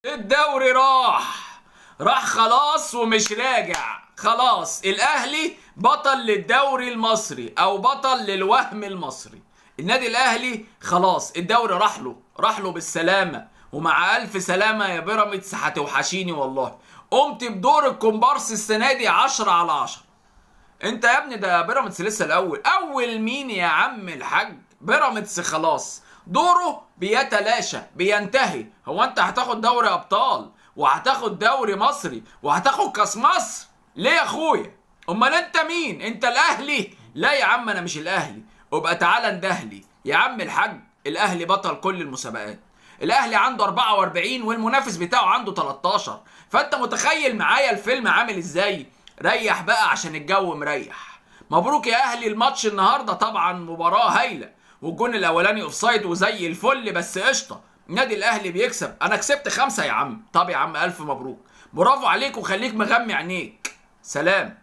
الدوري راح خلاص ومش راجع. خلاص الاهلي بطل للدوري المصري او بطل للوهم المصري. النادي الاهلي خلاص الدوري راح له بالسلامه، ومع الف سلامه يا بيراميدز. هتوحشيني والله. قمت بدور الكومبارس السنه دي 10/10. انت يا ابني ده بيراميدز لسه اول مين يا عم الحاج؟ بيراميدز خلاص دوره بيتلاشى بينتهي. هو انت هتاخد دوري ابطال وهتاخد دوري مصري وهتاخد كاس مصر ليه يا اخويا؟ امال انت مين؟ انت الاهلي؟ لا يا عم انا مش الاهلي. وابقى تعالى اندهلي يا عم الحاج. الاهلي بطل كل المسابقات. الاهلي عنده 44 والمنافس بتاعه عنده 13. فانت متخيل معايا الفيلم عامل ازاي؟ ريح بقى عشان الجو مريح. مبروك يا اهلي الماتش النهارده، طبعا مباراه هايله، والجون الاولاني اوفسايد وزي الفل، بس قشطه النادي الاهلي بيكسب. انا كسبت 5 يا عم. طب يا عم الف مبروك، برافو عليك وخليك مغمي عينيك. سلام.